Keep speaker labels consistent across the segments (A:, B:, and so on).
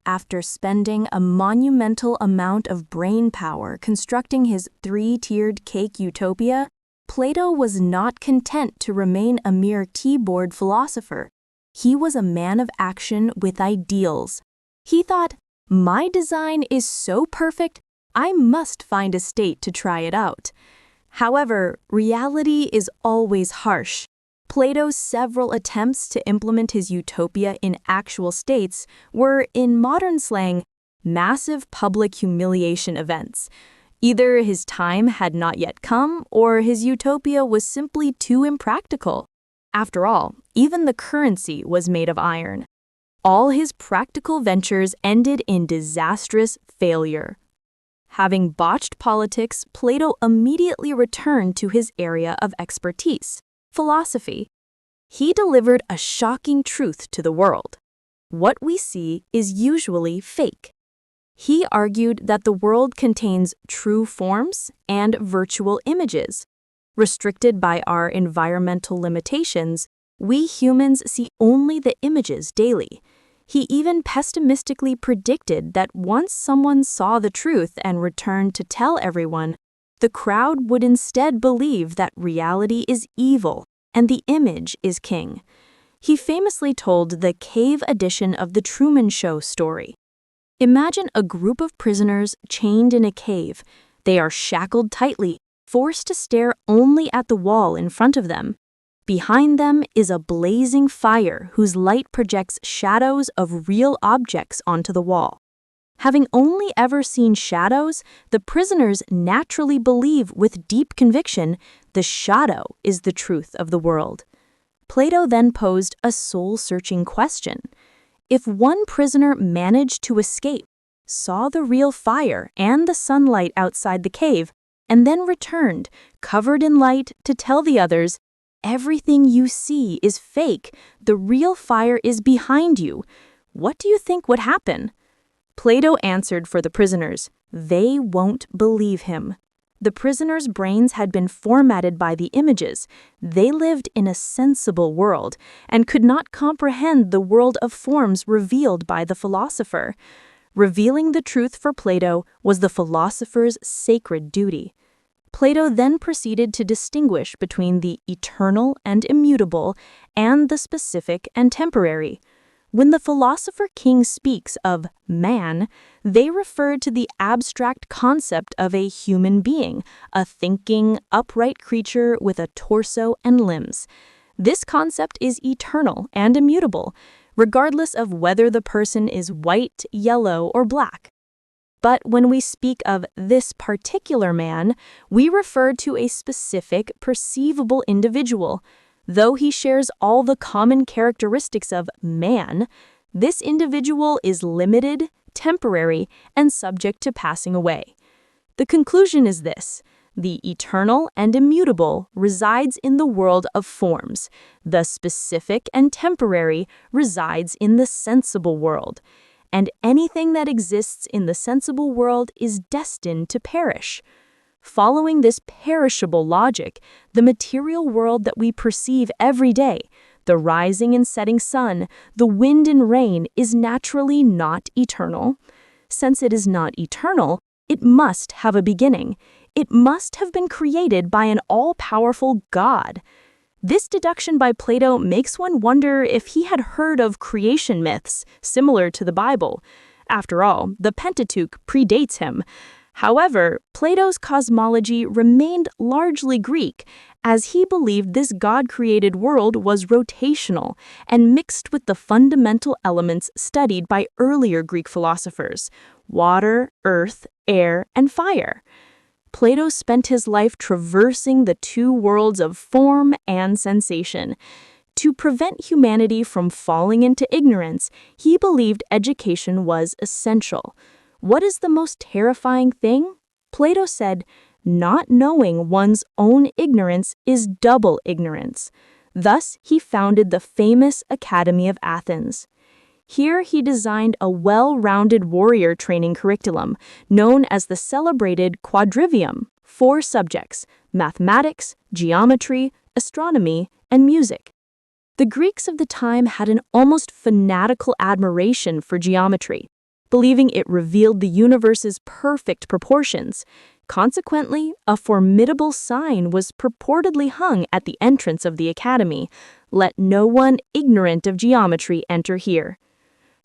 A: After spending a monumental amount of brain power constructing his three-tiered cake utopia, Plato was not content to remain a mere keyboard philosopher. He was a man of action with ideals. He thought, "My design is so perfect, I must find a state to try it out." However, reality is always harsh. Plato's several attempts to implement his utopia in actual states were, in modern slang, massive public humiliation events. Either his time had not yet come, or his utopia was simply too impractical. After all, even the currency was made of iron. All his practical ventures ended in disastrous failure. Having botched politics, Plato immediately returned to his area of expertise, philosophy. He delivered a shocking truth to the world. What we see is usually fake. He argued that the world contains true forms and virtual images. Restricted by our environmental limitations, we humans see only the images daily. He even pessimistically predicted that once someone saw the truth and returned to tell everyone, the crowd would instead believe that reality is evil and the image is king. He famously told the cave edition of The Truman Show story. Imagine a group of prisoners chained in a cave. They are shackled tightly, forced to stare only at the wall in front of them. Behind them is a blazing fire whose light projects shadows of real objects onto the wall. Having only ever seen shadows, the prisoners naturally believe with deep conviction the shadow is the truth of the world. Plato then posed a soul-searching question. If one prisoner managed to escape, saw the real fire and the sunlight outside the cave, and then returned, covered in light, to tell the others, "Everything you see is fake, the real fire is behind you," what do you think would happen? Plato answered for the prisoners, they won't believe him. The prisoners' brains had been formatted by the images. They lived in a sensible world and could not comprehend the world of forms revealed by the philosopher. Revealing the truth for Plato was the philosopher's sacred duty. Plato then proceeded to distinguish between the eternal and immutable and the specific and temporary. When the philosopher king speaks of man, they refer to the abstract concept of a human being, a thinking, upright creature with a torso and limbs. This concept is eternal and immutable, regardless of whether the person is white, yellow, or black. But when we speak of this particular man, we refer to a specific, perceivable individual. Though he shares all the common characteristics of man, this individual is limited, temporary, and subject to passing away. The conclusion is this: the eternal and immutable resides in the world of forms. The specific and temporary resides in the sensible world. And anything that exists in the sensible world is destined to perish. Following this perishable logic, the material world that we perceive every day, the rising and setting sun, the wind and rain, is naturally not eternal. Since it is not eternal, it must have a beginning. It must have been created by an all-powerful God. This deduction by Plato makes one wonder if he had heard of creation myths similar to the Bible. After all, the Pentateuch predates him. However, Plato's cosmology remained largely Greek, as he believed this God-created world was rotational and mixed with the fundamental elements studied by earlier Greek philosophers: water, earth, air, and fire. Plato spent his life traversing the two worlds of form and sensation. To prevent humanity from falling into ignorance, he believed education was essential. What is the most terrifying thing? Plato said, not knowing one's own ignorance is double ignorance. Thus, he founded the famous Academy of Athens. Here he designed a well-rounded warrior training curriculum known as the celebrated quadrivium, 4 subjects: mathematics, geometry, astronomy, and music. The Greeks of the time had an almost fanatical admiration for geometry. believing it revealed the universe's perfect proportions. Consequently, a formidable sign was purportedly hung at the entrance of the academy: "Let no one ignorant of geometry enter here."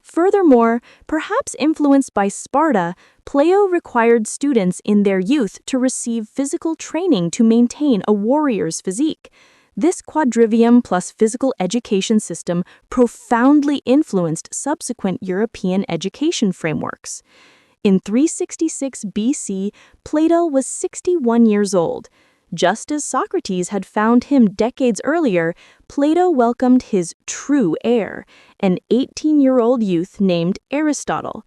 A: Furthermore, perhaps influenced by Sparta, Plato required students in their youth to receive physical training to maintain a warrior's physique. This quadrivium plus physical education system profoundly influenced subsequent European education frameworks. In 366 BC, Plato was 61 years old. Just as Socrates had found him decades earlier, Plato welcomed his true heir, an 18-year-old youth named Aristotle.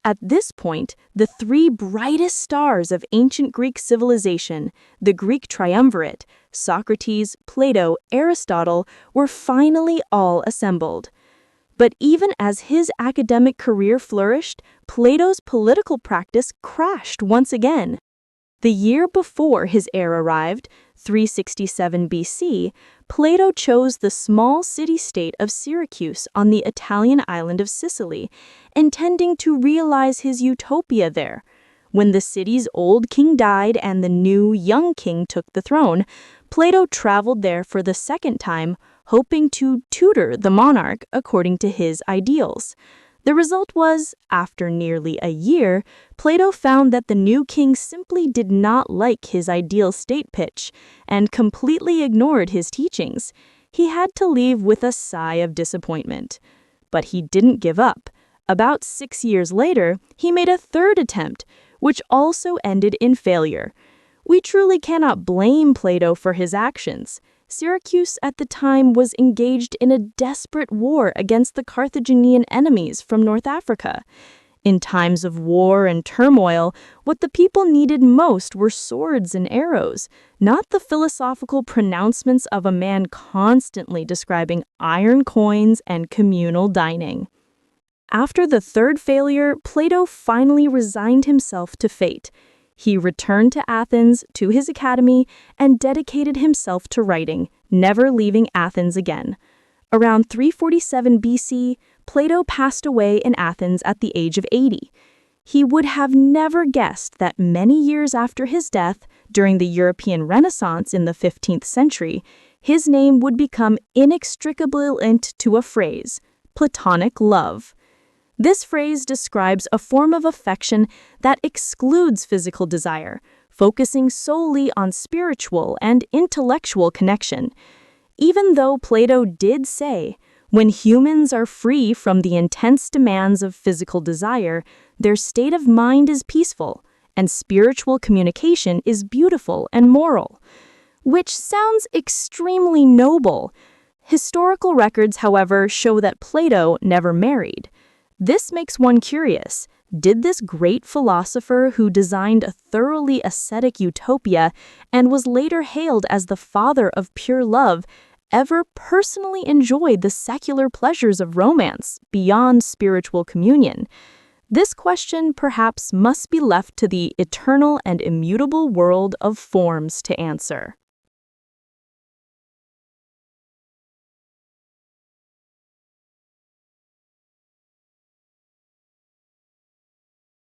A: At this point, the three brightest stars of ancient Greek civilization, the Greek triumvirate, Socrates, Plato, Aristotle, were finally all assembled. But even as his academic career flourished, Plato's political practice crashed once again. The year before his heir arrived, 367 BC, Plato chose the small city-state of Syracuse on the Italian island of Sicily, intending to realize his utopia there. When the city's old king died and the new, young king took the throne, Plato traveled there for the second time, hoping to tutor the monarch according to his ideals. The result was, after nearly a year, Plato found that the new king simply did not like his ideal state pitch and completely ignored his teachings. He had to leave with a sigh of disappointment. But he didn't give up. About 6 years later, he made a third attempt, which also ended in failure. We truly cannot blame Plato for his actions. Syracuse at the time was engaged in a desperate war against the Carthaginian enemies from North Africa. In times of war and turmoil, what the people needed most were swords and arrows, not the philosophical pronouncements of a man constantly describing iron coins and communal dining. After the third failure, Plato finally resigned himself to fate. He returned to Athens, to his academy, and dedicated himself to writing, never leaving Athens again. Around 347 BC, Plato passed away in Athens at the age of 80. He would have never guessed that many years after his death, during the European Renaissance in the 15th century, his name would become inextricably linked to a phrase: Platonic love. This phrase describes a form of affection that excludes physical desire, focusing solely on spiritual and intellectual connection. Even though Plato did say, when humans are free from the intense demands of physical desire, their state of mind is peaceful, and spiritual communication is beautiful and moral, which sounds extremely noble. Historical records, however, show that Plato never married. This makes one curious. Did this great philosopher who designed a thoroughly ascetic utopia and was later hailed as the father of pure love ever personally enjoy the secular pleasures of romance beyond spiritual communion? This question perhaps must be left to the eternal and immutable world of forms to answer.